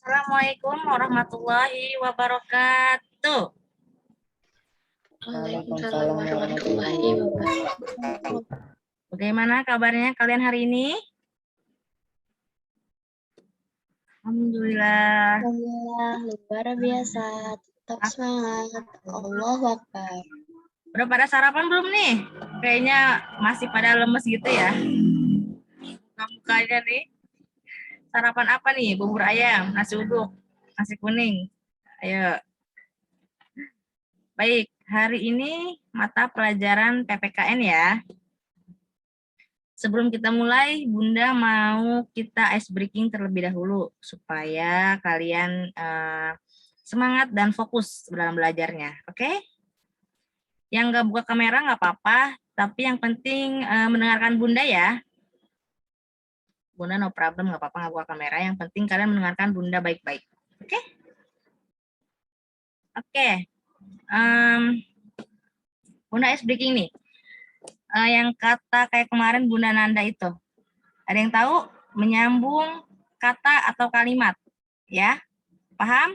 Assalamualaikum warahmatullahi wabarakatuh. Waalaikumsalam warahmatullahi wabarakatuh. Bagaimana kabarnya kalian hari ini? Alhamdulillah. Alhamdulillah, luar biasa. Tetap semangat. Allahu Akbar. Udah pada sarapan belum nih? Kayaknya masih pada lemes gitu ya. Mukanya nih. Sarapan apa nih? Bubur ayam, nasi uduk, nasi kuning. Ayo. Baik, hari ini mata pelajaran PPKN ya. Sebelum kita mulai, Bunda mau kita ice breaking terlebih dahulu supaya kalian semangat dan fokus dalam belajarnya, oke? Yang nggak buka kamera nggak apa-apa, tapi yang penting mendengarkan Bunda ya. Bunda no problem, nggak apa-apa nggak buka kamera. Yang penting kalian mendengarkan Bunda baik-baik, oke? Oke, Bunda ice breaking nih. Yang kata kayak kemarin Bunda Nanda itu. Ada yang tahu? Menyambung kata atau kalimat. Ya, paham?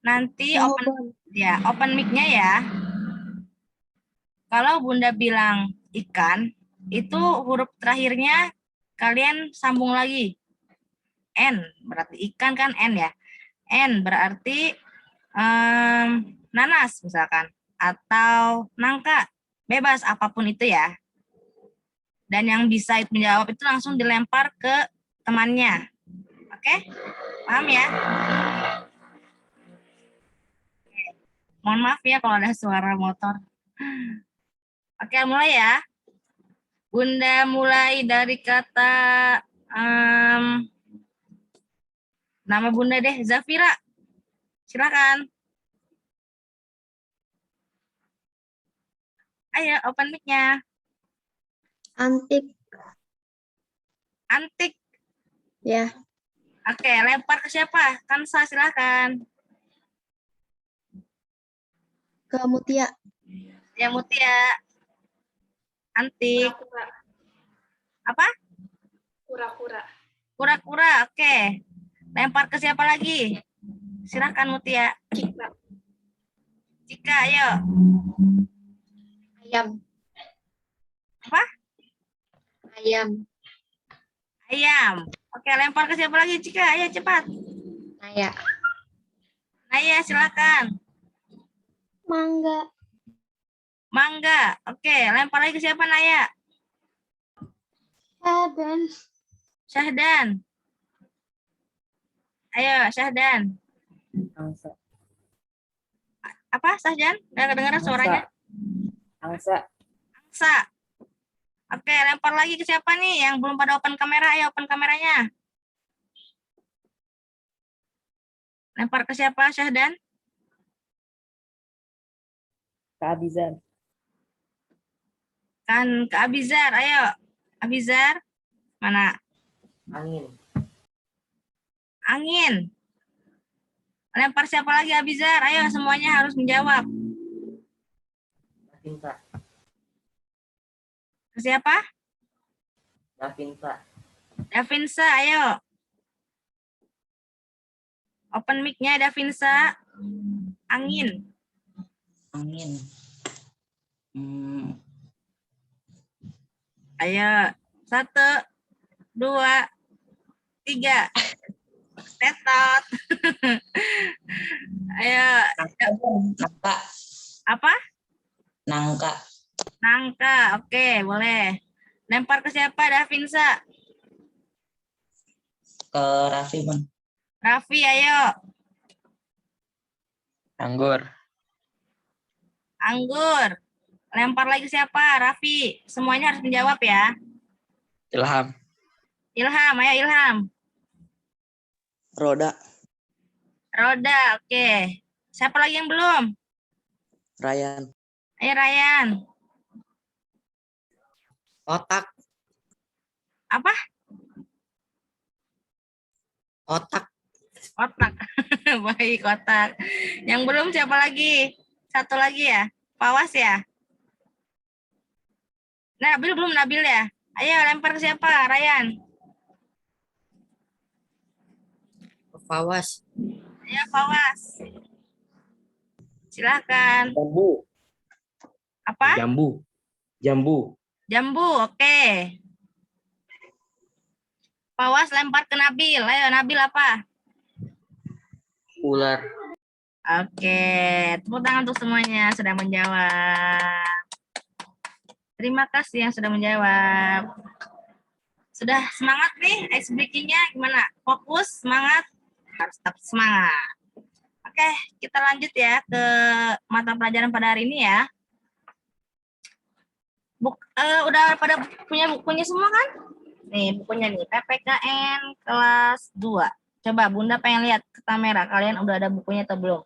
Nanti open mic-nya ya. Kalau Bunda bilang ikan, itu huruf terakhirnya kalian sambung lagi. N, berarti ikan kan N ya. N berarti nanas misalkan. Atau nangka. Bebas apapun itu ya. Dan yang bisa menjawab itu langsung dilempar ke temannya. Oke? Paham ya? Mohon maaf ya kalau ada suara motor. Oke, mulai ya. Bunda mulai dari kata nama Bunda deh, Zafira. Silakan. Ayo, open mic-nya. Antik. Antik. Ya. Oke, lempar ke siapa? Kansa, silakan. Ke Mutia. Ya, Mutia. Antik. Kura-kura. Apa? Kura-kura. Kura-kura, oke. Lempar ke siapa lagi? Silakan Mutia. Cika. Cika, ayo. Ayam. Apa? Ayam. Ayam. Oke, lempar ke siapa lagi? Cika, ayo cepat. Naya. Naya, silakan. Mangga. Mangga. Oke, lempar lagi ke siapa Naya? Syahdan. Syahdan. Ayo, Syahdan. Angsa. Apa, Syahdan? Nggak kedengeran suaranya? Angsa. Angsa. Oke, lempar lagi ke siapa nih yang belum pada open kamera? Ayo, open kameranya. Lempar ke siapa, Syahdan? Kak Abizar. Kan ke Abizar. Ayo, Abizar. Mana? Angin. Angin. Lempar siapa lagi, Abizar? Ayo, semuanya harus menjawab. Davinta. Ke siapa? Davinta. Davinsa, ayo. Open mic-nya Davinsa. Angin. Angin. Ayo. 1, 2, 3. Tetot. Ayo. Nangka. Apa? Nangka. Nangka. Oke, boleh. Lempar ke siapa, Davinsa? Ke Raffi, Bang. Raffi, ayo. Anggur. Anggur. Lempar lagi siapa? Raffi. Semuanya harus menjawab ya. Ilham. Ilham, ayo Ilham. Roda. Roda, oke. Siapa lagi yang belum? Ryan. Ayo Ryan. Otak. Apa? Otak. Otak. Baik, otak. Yang belum siapa lagi? Satu lagi ya? Pawas ya? Nabil belum, Nabil ya? Ayo lempar ke siapa? Ryan. Fawas. Ya, Fawas. Silakan. Jambu. Apa? Jambu. Jambu. Jambu, oke. Fawas lempar ke Nabil. Ayo, Nabil apa? Ular. Oke, tepuk tangan untuk semuanya sudah menjawab. Terima kasih yang sudah menjawab. Sudah semangat nih ice breaking-nya gimana? Fokus, semangat, harus tetap semangat. Oke, kita lanjut ya ke mata pelajaran pada hari ini ya. Udah pada punya bukunya semua kan? Nih bukunya nih, PPKN kelas 2. Coba Bunda pengen lihat ke kamera, kalian udah ada bukunya atau belum?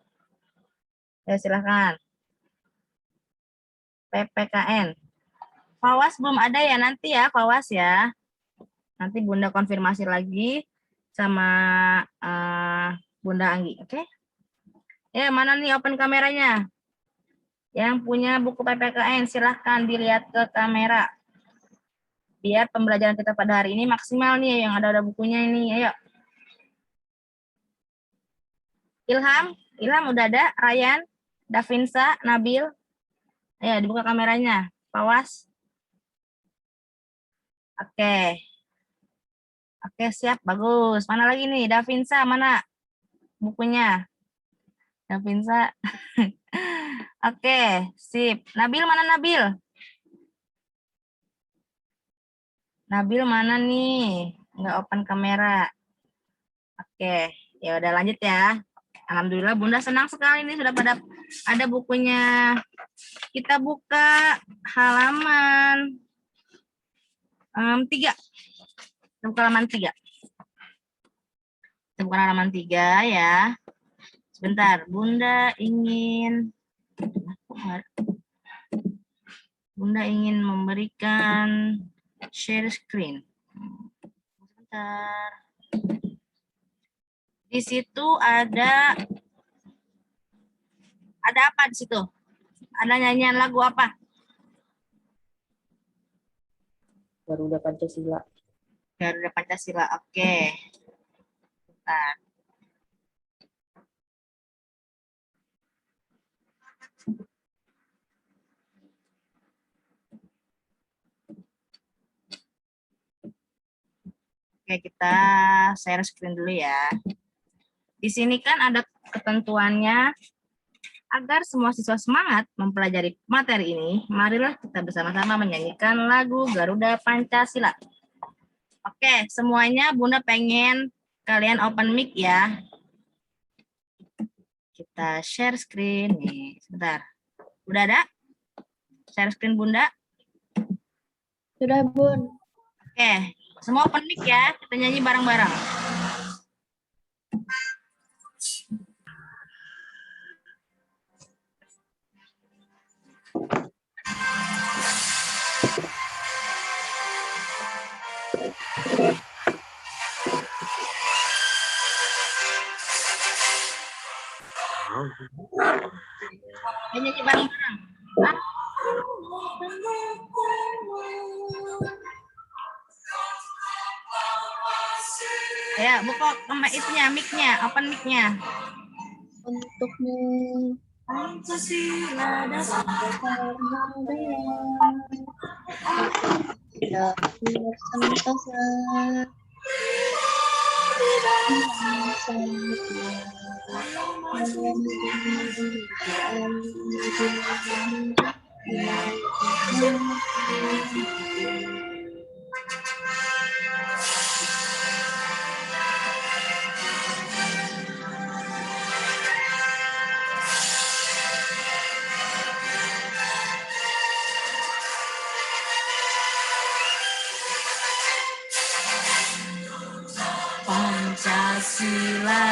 Ya silahkan. PPKN. Fawas belum ada ya, nanti ya Fawas ya. Nanti Bunda konfirmasi lagi sama Bunda Anggi, oke? Ya, mana nih open kameranya? Yang punya buku PPKN silahkan dilihat ke kamera. Biar pembelajaran kita pada hari ini maksimal nih yang ada bukunya ini. Ayo. Ilham udah ada, Ryan, Davinsa, Nabil. Ayo dibuka kameranya. Fawas. Oke. Oke, siap, bagus. Mana lagi nih? Davinsa, mana bukunya? Davinsa. Oke, sip. Nabil, mana Nabil? Nabil mana nih? Nggak open kamera. Oke, ya udah lanjut ya. Alhamdulillah Bunda senang sekali nih sudah pada ada bukunya. Kita buka halaman 3. Kita buka halaman 3. Kita buka halaman 3 ya. Sebentar, Bunda ingin memberikan share screen. Sebentar. Di situ ada apa di situ? Ada nyanyian lagu apa? Garuda Pancasila. Garuda Pancasila. Oke. Bentar. Oke, kita share screen dulu ya. Di sini kan ada ketentuannya. Agar semua siswa semangat mempelajari materi ini, marilah kita bersama-sama menyanyikan lagu Garuda Pancasila. Oke, semuanya Bunda pengen kalian open mic ya. Kita share screen nih, sebentar. Udah ada? Share screen Bunda? Sudah, Bun. Oke, semua open mic ya, kita nyanyi bareng-bareng. Nyanyi bareng-bareng. Ya, buka itunya, mic-nya, open mic-nya. Untukmu Pancasila tidak bersentosa. Pancasila,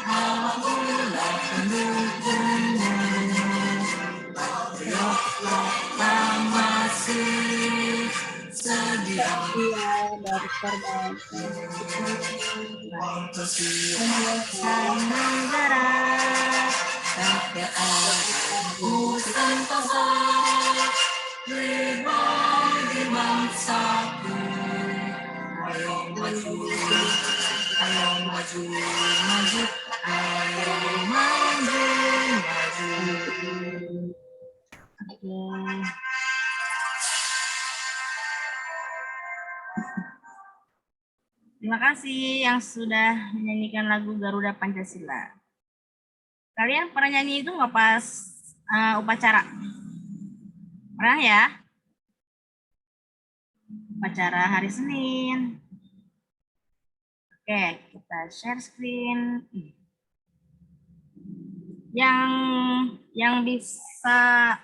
akulah pendukungmu. Proklamasi sedia Dari korban negara, rakyat aku sentosa, pribadi bangsaku. Ayo maju Ayo maju, maju, ayo maju, maju. Oke. Terima kasih yang sudah menyanyikan lagu Garuda Pancasila. Kalian pernah nyanyi itu nggak pas upacara? Pernah ya? Upacara hari Senin. Oke, kita share screen. Yang bisa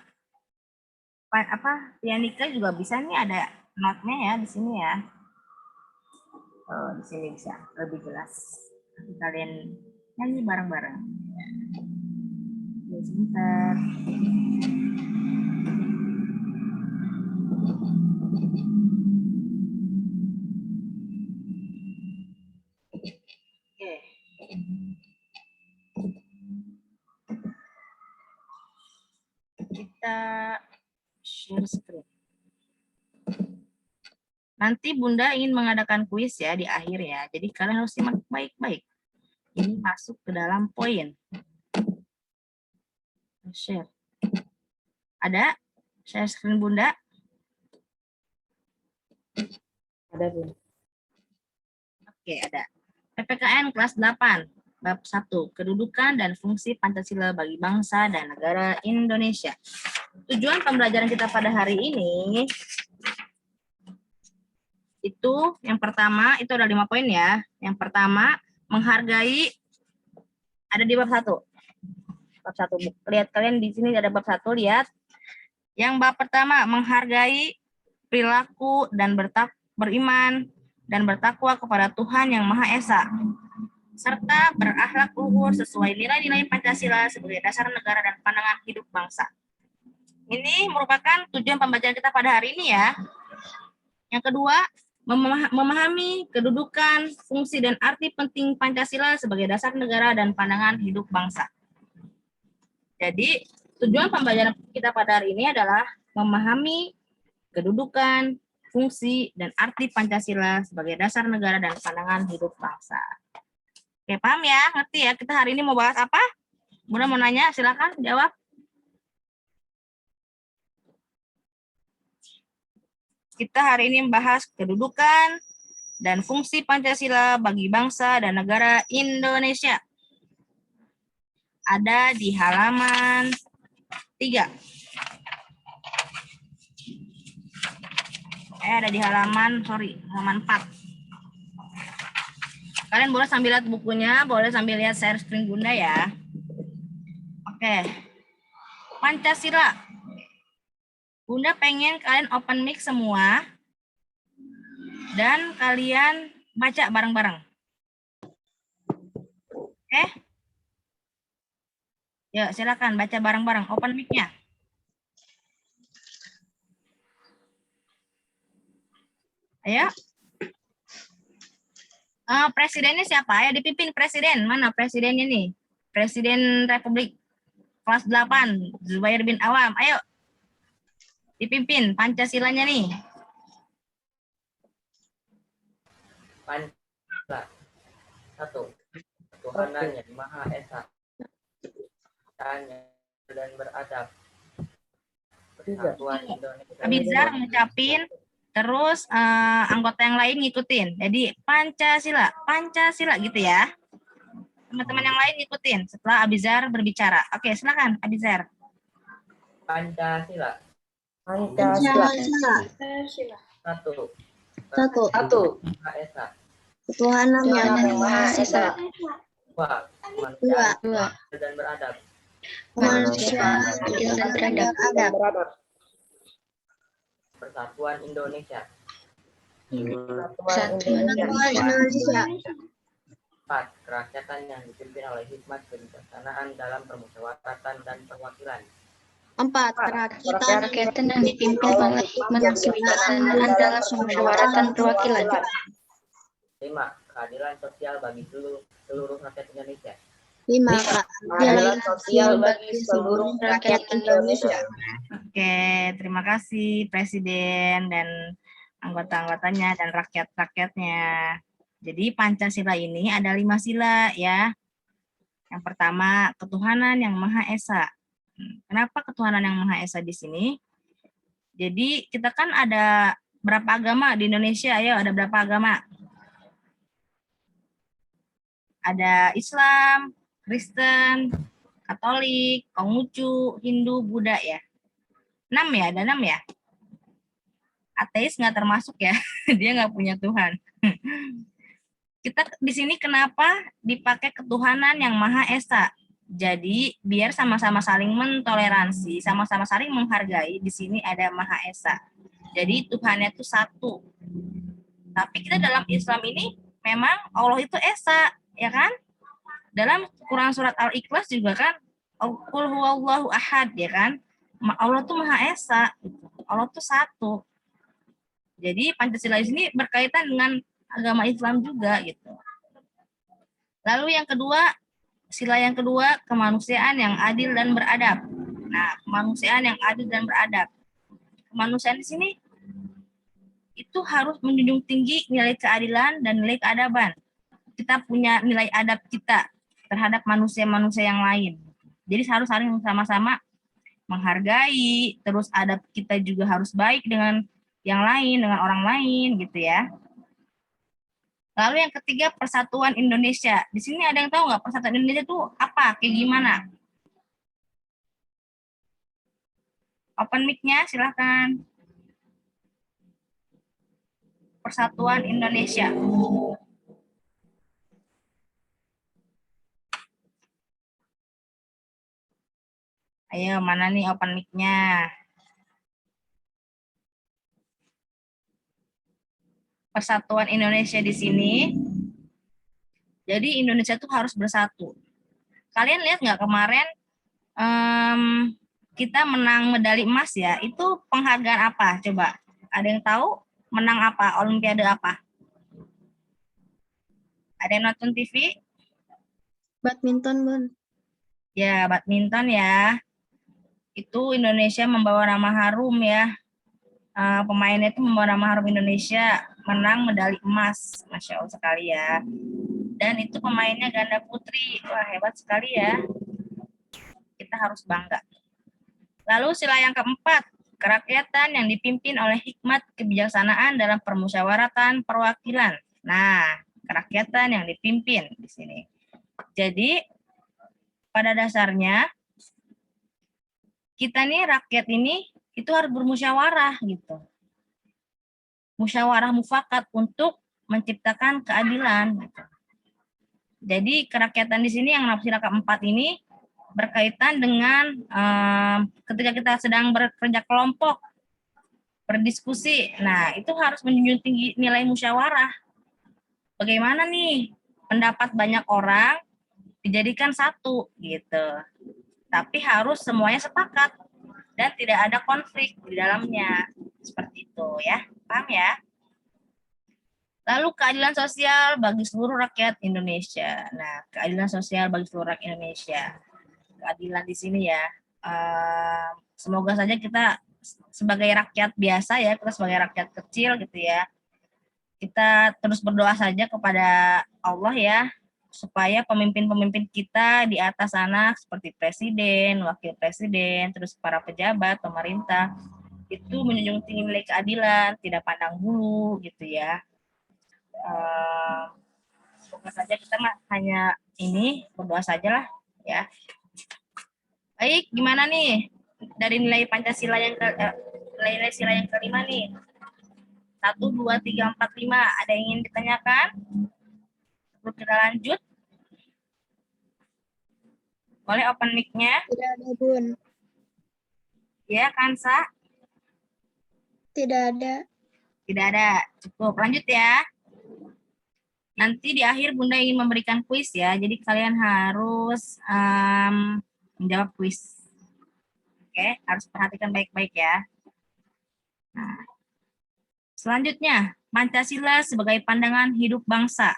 Pianika juga bisa nih, ada note-nya ya di sini ya. Oh, di sini bisa lebih jelas. Nanti kalian nyanyi bareng-bareng. Ya, sebentar. Oke. Kita share screen. Nanti Bunda ingin mengadakan kuis ya di akhir ya. Jadi kalian harus simak baik-baik. Ini masuk ke dalam poin. Share. Ada? Share screen Bunda? Ada, Bun. Oke, ada. PPKN kelas 8, bab 1, kedudukan dan fungsi Pancasila bagi bangsa dan negara Indonesia. Tujuan pembelajaran kita pada hari ini itu yang pertama, itu ada 5 poin ya. Yang pertama, menghargai, ada di bab 1. Bab 1. Lihat kalian di sini ada bab 1, lihat. Yang bab pertama, menghargai perilaku dan beriman dan bertakwa kepada Tuhan Yang Maha Esa, serta berakhlak luhur sesuai nilai-nilai Pancasila sebagai dasar negara dan pandangan hidup bangsa. Ini merupakan tujuan pembelajaran kita pada hari ini ya. Yang kedua, memahami kedudukan, fungsi, dan arti penting Pancasila sebagai dasar negara dan pandangan hidup bangsa. Jadi, tujuan pembelajaran kita pada hari ini adalah memahami kedudukan, fungsi, dan arti Pancasila sebagai dasar negara dan pandangan hidup bangsa. Oke, paham ya? Ngerti ya? Kita hari ini mau bahas apa? Bunda mau nanya, silakan jawab. Kita hari ini membahas kedudukan dan fungsi Pancasila bagi bangsa dan negara Indonesia. Ada di halaman 3. Ada di halaman 4. Kalian boleh sambil lihat bukunya, boleh sambil lihat share screen Bunda ya. Oke. Pancasila. Bunda pengen kalian open mic semua dan kalian baca bareng-bareng. Oke? Yuk, silakan baca bareng-bareng. Open mic-nya. Ayo. Presidennya siapa? Ayo dipimpin presiden. Mana presidennya nih? Presiden Republik kelas 8, Zubair bin Awam. Ayo. Dipimpin Pancasilanya nih. Pancasila. 1. Tuhanan Yang Maha Esa. Tanya dan beradab. Persatuan Indonesia. Abizar ngucapin, terus anggota yang lain ngikutin. Jadi Pancasila gitu ya. Teman-teman yang lain ngikutin setelah Abizar berbicara. Oke, silakan Abizar. Pancasila. Pancasila. 1. Maha Esa. Ketuhanan yang Maha Esa. 2. Manusia dan beradab. Manusia adil dan beradab. Persatuan Indonesia. Persatuan Indonesia. 4. Kerakyatan yang dipimpin oleh hikmat kebijaksanaan dalam permusyawaratan dan perwakilan. 4. Kerakyatan yang dipimpin oleh hikmat kebijaksanaan dalam permusyawaratan perwakilan. 5. Keadilan sosial bagi seluruh rakyat Indonesia. 5. Keadilan sosial bagi seluruh rakyat Indonesia. Oke, terima kasih Presiden dan anggota-anggotanya dan rakyat-rakyatnya. Jadi Pancasila ini ada 5 sila ya. Yang pertama, ketuhanan yang Maha Esa. Kenapa ketuhanan yang Maha Esa di sini? Jadi kita kan ada berapa agama di Indonesia? Ayo, ada berapa agama? Ada Islam, Kristen, Katolik, Konghucu, Hindu, Buddha ya. 6 ya, ada 6 ya. Ateis nggak termasuk ya, dia nggak punya Tuhan. Kita di sini kenapa dipakai ketuhanan yang Maha Esa? Jadi biar sama-sama saling mentoleransi, sama-sama saling menghargai. Di sini ada Maha Esa. Jadi Tuhannya itu satu. Tapi kita dalam Islam ini memang Allah itu Esa, ya kan? Dalam Quran surat Al-Ikhlas juga kan, Qul huwallahu ahad, ya kan? Allah tuh Maha Esa, Allah tuh satu. Jadi Pancasila ini berkaitan dengan agama Islam juga gitu. Lalu yang kedua, sila yang kedua, kemanusiaan yang adil dan beradab. Nah, kemanusiaan yang adil dan beradab. Kemanusiaan di sini itu harus menjunjung tinggi nilai keadilan dan nilai keadaban. Kita punya nilai adab kita terhadap manusia-manusia yang lain. Jadi harus saling sama-sama menghargai, terus adab kita juga harus baik dengan yang lain, dengan orang lain gitu ya. Lalu yang ketiga, persatuan Indonesia. Di sini ada yang tahu nggak persatuan Indonesia itu apa? Kayak gimana? Open mic-nya silahkan. Persatuan Indonesia. Ayo, mana nih open mic-nya? Persatuan Indonesia di sini. Jadi Indonesia tuh harus bersatu. Kalian lihat nggak kemarin kita menang medali emas ya? Itu penghargaan apa? Coba, ada yang tahu menang apa? Olimpiade apa? Ada yang nonton TV? Badminton, Bun. Ya, badminton ya. Itu Indonesia membawa nama harum ya. Pemainnya itu membawa nama harum Indonesia, menang medali emas, Masya Allah sekali ya. Dan itu pemainnya ganda putri, wah hebat sekali ya. Kita harus bangga. Lalu sila yang keempat, kerakyatan yang dipimpin oleh hikmat kebijaksanaan dalam permusyawaratan perwakilan. Nah, kerakyatan yang dipimpin di sini. Jadi pada dasarnya kita nih rakyat ini itu harus bermusyawarah gitu. Musyawarah mufakat untuk menciptakan keadilan. Gitu. Jadi kerakyatan di sini yang sila keempat ini berkaitan dengan ketika kita sedang bekerja kelompok, berdiskusi. Nah, itu harus menjunjung tinggi nilai musyawarah. Bagaimana nih pendapat banyak orang dijadikan satu gitu. Tapi harus semuanya sepakat dan tidak ada konflik di dalamnya. Seperti itu ya. Paham ya? Lalu keadilan sosial bagi seluruh rakyat Indonesia. Nah, keadilan sosial bagi seluruh rakyat Indonesia. Keadilan di sini ya. Semoga saja kita sebagai rakyat biasa ya, kita sebagai rakyat kecil gitu ya. Kita terus berdoa saja kepada Allah ya, supaya pemimpin-pemimpin kita di atas sana seperti presiden, wakil presiden, terus para pejabat, pemerintah, itu menjunjung tinggi nilai keadilan, tidak pandang bulu gitu ya. Semoga saja kita hanya ini berdoa sajalah ya. Baik, gimana nih dari nilai Pancasila yang nilai sila yang kelima nih? 1, 2, 3, 4, 5. Ada yang ingin ditanyakan? Sebelum kita lanjut. Boleh open mic-nya? Tidak ada, Bun. Ya, Kansa? Tidak ada. Tidak ada. Cukup. Lanjut ya. Nanti di akhir Bunda ingin memberikan kuis ya. Jadi kalian harus menjawab kuis. Oke, harus perhatikan baik-baik ya. Nah, selanjutnya, Pancasila sebagai pandangan hidup bangsa.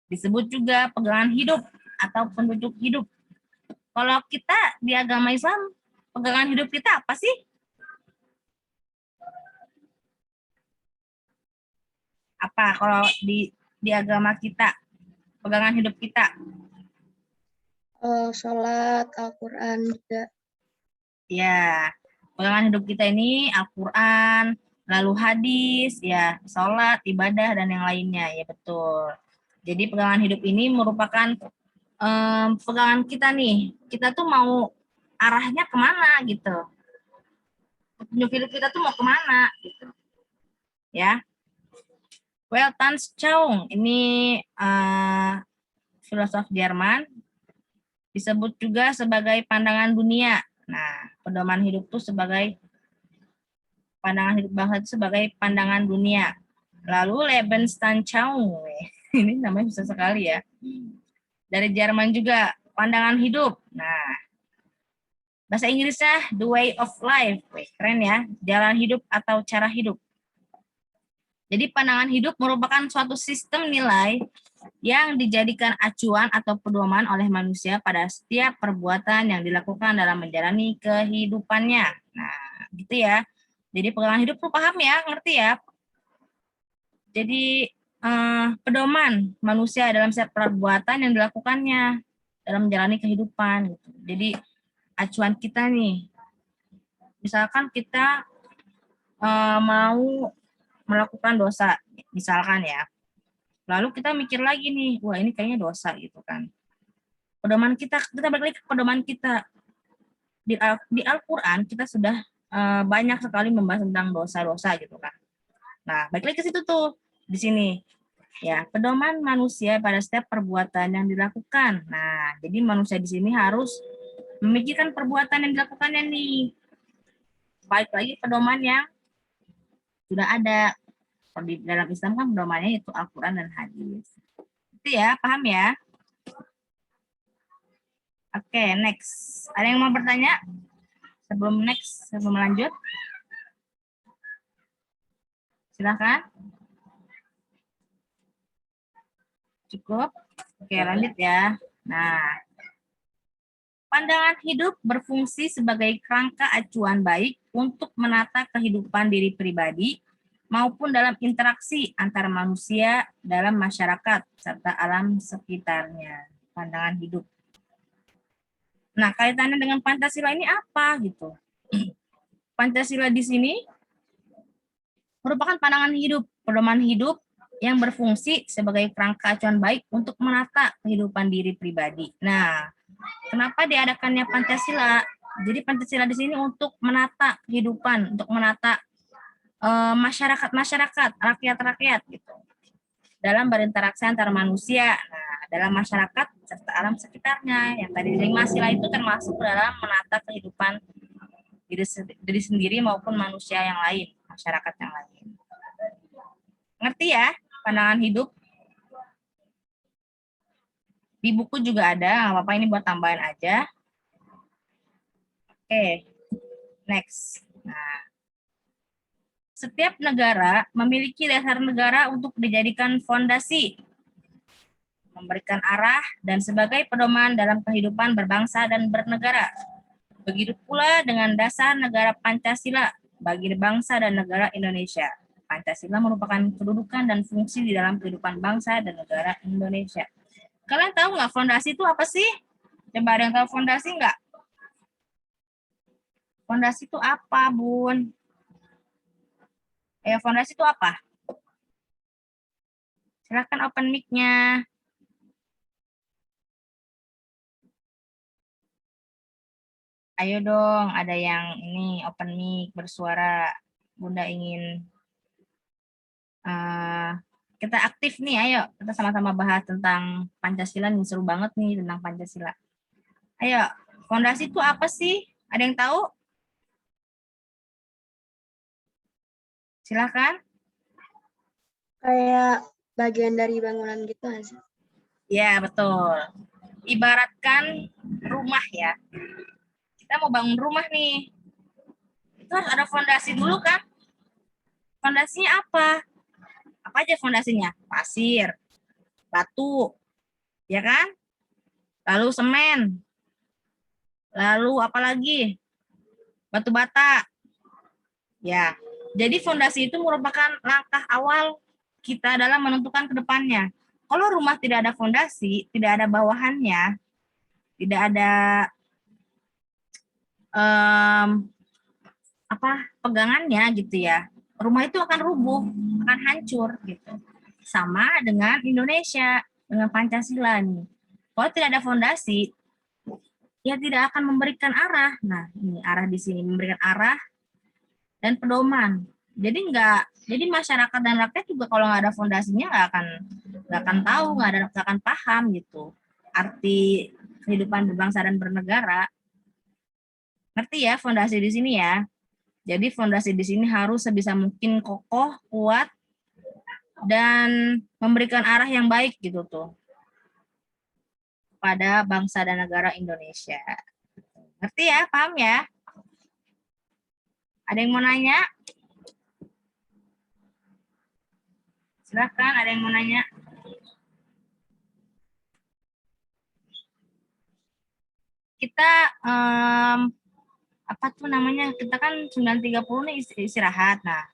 Disebut juga pegangan hidup atau petunjuk hidup. Kalau kita di agama Islam, pegangan hidup kita apa sih? Apa kalau di di agama kita, pegangan hidup kita? Sholat, Al-Quran juga. Ya, pegangan hidup kita ini Al-Quran, lalu hadis, ya, sholat, ibadah, dan yang lainnya. Ya, betul. Jadi pegangan hidup ini merupakan pegangan kita nih. Kita tuh mau arahnya kemana gitu. Petunjuk hidup kita tuh mau kemana gitu. Ya. Weltanschauung, ini filosof Jerman, disebut juga sebagai pandangan dunia. Nah, pedoman hidup itu sebagai pandangan hidup bangsa itu sebagai pandangan dunia. Lalu Lebensanschauung, ini namanya susah sekali ya. Dari Jerman juga, pandangan hidup. Nah, bahasa Inggrisnya the way of life. Wih, keren ya, jalan hidup atau cara hidup. Jadi pandangan hidup merupakan suatu sistem nilai yang dijadikan acuan atau pedoman oleh manusia pada setiap perbuatan yang dilakukan dalam menjalani kehidupannya. Nah, gitu ya. Jadi pegangan hidup lu paham ya, ngerti ya? Jadi pedoman manusia dalam setiap perbuatan yang dilakukannya dalam menjalani kehidupan. Gitu. Jadi acuan kita nih, misalkan kita mau melakukan dosa, misalkan ya. Lalu kita mikir lagi nih, wah ini kayaknya dosa gitu kan. Pedoman kita balik lagi ke pedoman kita. Di Al-Quran kita sudah banyak sekali membahas tentang dosa-dosa gitu kan. Nah, balik lagi ke situ tuh, di sini. Ya, pedoman manusia pada setiap perbuatan yang dilakukan. Nah, jadi manusia di sini harus memikirkan perbuatan yang dilakukannya nih. Balik lagi pedoman yang sudah ada. Di dalam Islam kan pedomannya itu Al-Quran dan hadis. Itu ya, paham ya? Oke, next. Ada yang mau bertanya? Sebelum lanjut? Silakan. Cukup? Oke, lanjut ya. Nah, pandangan hidup berfungsi sebagai kerangka acuan baik untuk menata kehidupan diri pribadi maupun dalam interaksi antara manusia dalam masyarakat serta alam sekitarnya. Pandangan hidup. Nah, kaitannya dengan Pancasila ini apa gitu? Pancasila di sini merupakan pandangan hidup, pedoman hidup yang berfungsi sebagai kerangka acuan baik untuk menata kehidupan diri pribadi. Nah, kenapa diadakannya Pancasila? Jadi Pancasila di sini untuk menata kehidupan, untuk menata masyarakat, rakyat-rakyat gitu. Dalam berinteraksi antara manusia, dalam masyarakat serta alam sekitarnya. Yang tadi 5 sila itu termasuk dalam menata kehidupan diri sendiri maupun manusia yang lain, masyarakat yang lain. Ngerti ya pandangan hidup? Di buku juga ada, nggak apa-apa, ini buat tambahan aja. Oke, next. Nah, setiap negara memiliki dasar negara untuk dijadikan fondasi, memberikan arah, dan sebagai pedoman dalam kehidupan berbangsa dan bernegara. Begitu pula dengan dasar negara Pancasila bagi bangsa dan negara Indonesia. Pancasila merupakan kedudukan dan fungsi di dalam kehidupan bangsa dan negara Indonesia. Kalian tahu nggak fondasi itu apa sih? Coba ada yang tahu fondasi nggak? Fondasi itu apa, Bun? Fondasi itu apa? Silakan open mic-nya. Ayo dong, ada yang ini open mic bersuara. Bunda ingin kita aktif nih, ayo kita sama-sama bahas tentang Pancasila nih, seru banget nih tentang Pancasila. Ayo, fondasi itu apa sih? Ada yang tahu? Silakan. Kayak bagian dari bangunan gitu nggak sih? Ya, betul. Ibaratkan rumah ya. Kita mau bangun rumah nih. Itu harus ada fondasi dulu kan? Fondasinya apa? Apa aja fondasinya? Pasir, batu, ya kan? Lalu semen. Lalu apa lagi? Batu bata. Ya. Jadi fondasi itu merupakan langkah awal kita dalam menentukan ke depannya. Kalau rumah tidak ada fondasi, tidak ada bawahannya, tidak ada pegangannya gitu ya, rumah itu akan rubuh, akan hancur gitu. Sama dengan Indonesia, dengan Pancasila nih. Kalau tidak ada fondasi, ya tidak akan memberikan arah. Nah, ini arah di sini memberikan arah dan pedoman. Jadi masyarakat dan rakyat juga kalau nggak ada fondasinya nggak akan tahu, nggak akan paham gitu arti kehidupan berbangsa dan bernegara. Ngerti ya fondasi di sini ya? Jadi fondasi di sini harus sebisa mungkin kokoh, kuat, dan memberikan arah yang baik gitu tuh pada bangsa dan negara Indonesia. Ngerti ya? Paham ya? Ada yang mau nanya? Silakan, ada yang mau nanya? Kita apa tuh namanya? Kita kan 9.30 nih istirahat. Nah,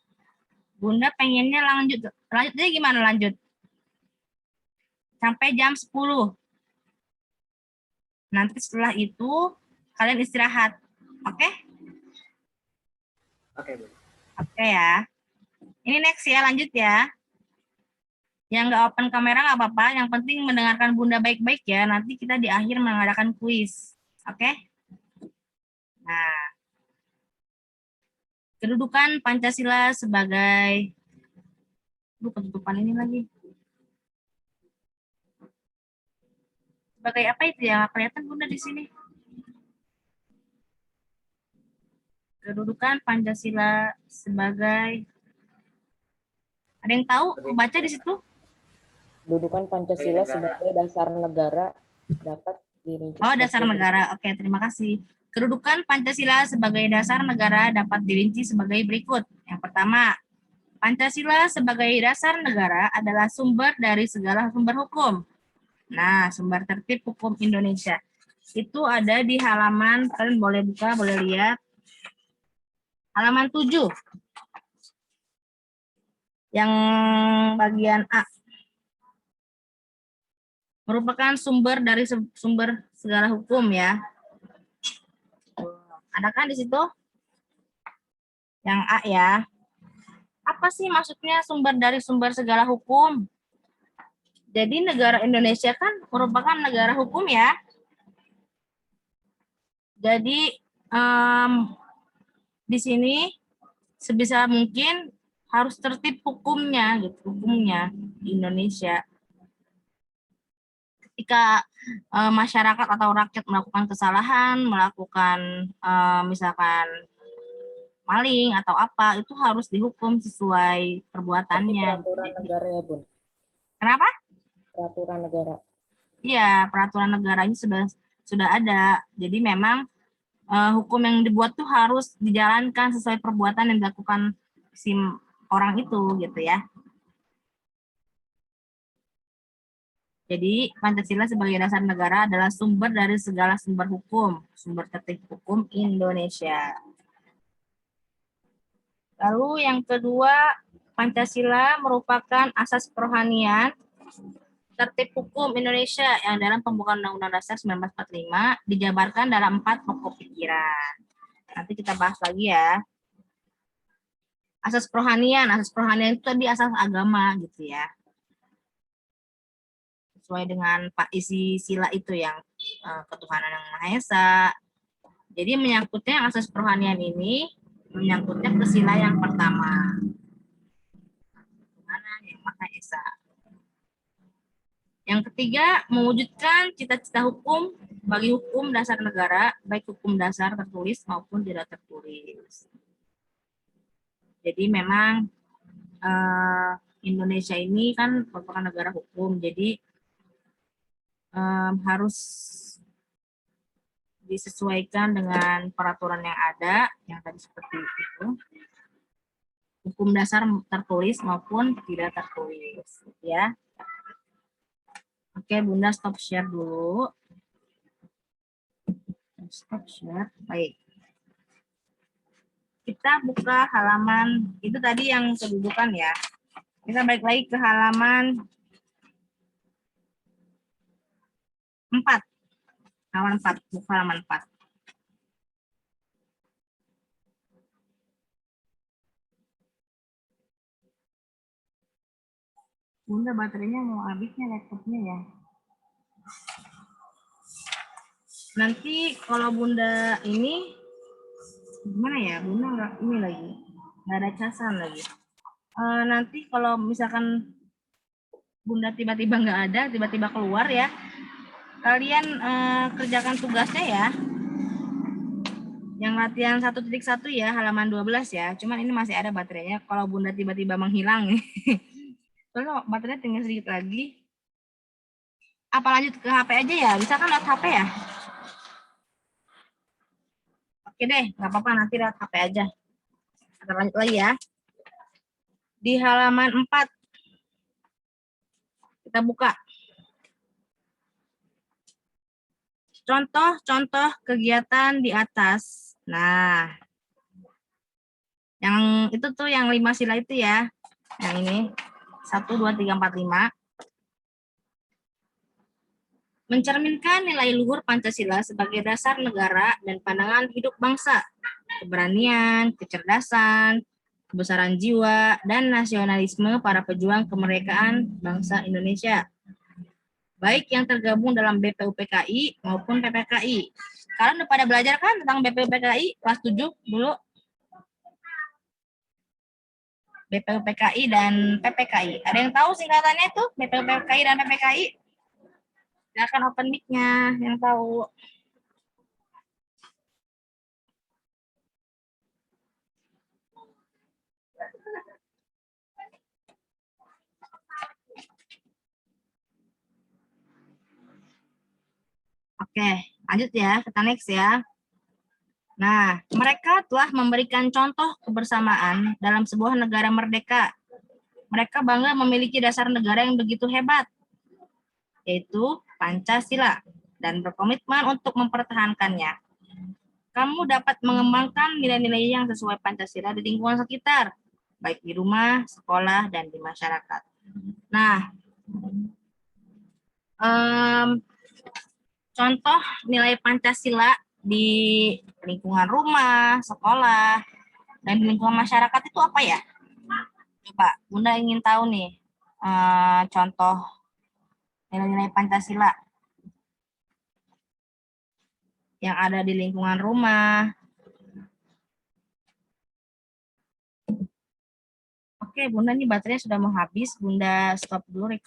Bunda pengennya lanjutnya gimana lanjut? Sampai jam 10. Nanti setelah itu kalian istirahat. Oke? Oke, Bu. Oke ya. Ini next ya, lanjut ya. Yang nggak open kamera nggak apa-apa, yang penting mendengarkan Bunda baik-baik ya. Nanti kita di akhir mengadakan kuis. Oke? Nah, kedudukan Pancasila sebagai ketutupan ini lagi. Sebagai apa itu ya? Kelihatan Bunda di sini. Kedudukan Pancasila sebagai, ada yang tahu? Baca di situ? Kedudukan Pancasila sebagai dasar negara dapat dirinci. Oh, dasar negara. Oke, terima kasih. Kedudukan Pancasila sebagai dasar negara dapat dirinci sebagai berikut. Yang pertama, Pancasila sebagai dasar negara adalah sumber dari segala sumber hukum. Nah, sumber tertib hukum Indonesia. Itu ada di halaman, kalian boleh buka, boleh lihat. Halaman 7. Yang bagian A. Merupakan sumber dari sumber segala hukum ya. Ada kan di situ? Yang A ya. Apa sih maksudnya sumber dari sumber segala hukum? Jadi negara Indonesia kan merupakan negara hukum ya. Jadi di sini sebisa mungkin harus tertib hukumnya gitu, hukumnya di Indonesia. Ketika masyarakat atau rakyat melakukan kesalahan, melakukan misalkan maling atau apa, itu harus dihukum sesuai perbuatannya. Peraturan negara ya, Bun? Kenapa? Peraturan negara. Iya, peraturan negaranya sudah ada. Jadi memang hukum yang dibuat tuh harus dijalankan sesuai perbuatan yang dilakukan si orang itu gitu ya. Jadi Pancasila sebagai dasar negara adalah sumber dari segala sumber hukum, sumber tertib hukum Indonesia. Lalu yang kedua, Pancasila merupakan asas kerohanian tertib hukum Indonesia yang dalam pembukaan Undang-Undang Dasar 1945 dijabarkan dalam 4 pokok pikiran. Nanti kita bahas lagi ya. Asas kerohanian itu tadi asas agama gitu ya. Sesuai dengan isi sila itu yang ketuhanan yang Maha Esa. Jadi menyangkutnya asas kerohanian ini menyangkutnya ke sila yang pertama. Ketuhanan yang Maha Esa. Yang ketiga, mewujudkan cita-cita hukum bagi hukum dasar negara, baik hukum dasar tertulis maupun tidak tertulis. Jadi memang Indonesia ini kan merupakan negara hukum, jadi harus disesuaikan dengan peraturan yang ada, yang tadi seperti itu. Hukum dasar tertulis maupun tidak tertulis, ya. Oke, Bunda stop share dulu. Stop share, baik. Kita buka halaman, itu tadi yang kedudukan ya. Kita balik lagi ke halaman 4. Halaman 4, buku halaman 4. Bunda baterainya mau habisnya laptopnya ya. Nanti kalau Bunda ini gimana ya? Bunda nggak ini lagi, nggak ada casan lagi. Nanti kalau misalkan Bunda tiba-tiba nggak ada, tiba-tiba keluar ya, kalian kerjakan tugasnya ya. Yang latihan 1.1 ya, halaman 12 ya. Cuman ini masih ada baterainya. Kalau Bunda tiba-tiba menghilang, soalnya baterainya tinggal sedikit lagi. Apa lanjut ke HP aja ya? Bisa kan lewat HP ya? Oke deh, nggak apa-apa, nanti lewat HP aja. Kita lanjut lagi ya. Di halaman 4. Kita buka. Contoh-contoh kegiatan di atas. Nah, yang itu tuh yang 5 sila itu ya. Yang ini. 1, 2, 3, 4, 5. Mencerminkan nilai luhur Pancasila sebagai dasar negara dan pandangan hidup bangsa. Keberanian, kecerdasan, kebesaran jiwa, dan nasionalisme para pejuang kemerdekaan bangsa Indonesia. Baik yang tergabung dalam BPUPKI maupun PPKI. Kalian udah pada belajar kan tentang BPUPKI kelas 7 dulu? BPUPKI dan PPKI. Ada yang tahu singkatannya itu BPUPKI dan PPKI? Silakan open mic-nya yang tahu. Oke, lanjut ya, kita next ya. Nah, mereka telah memberikan contoh kebersamaan dalam sebuah negara merdeka. Mereka bangga memiliki dasar negara yang begitu hebat, yaitu Pancasila, dan berkomitmen untuk mempertahankannya. Kamu dapat mengembangkan nilai-nilai yang sesuai Pancasila di lingkungan sekitar, baik di rumah, sekolah, dan di masyarakat. Nah, contoh nilai Pancasila di lingkungan rumah, sekolah, dan di lingkungan masyarakat itu apa ya? Coba, Bunda ingin tahu nih, contoh nilai-nilai Pancasila yang ada di lingkungan rumah. Oke, Bunda, ini baterainya sudah mau habis. Bunda stop dulu.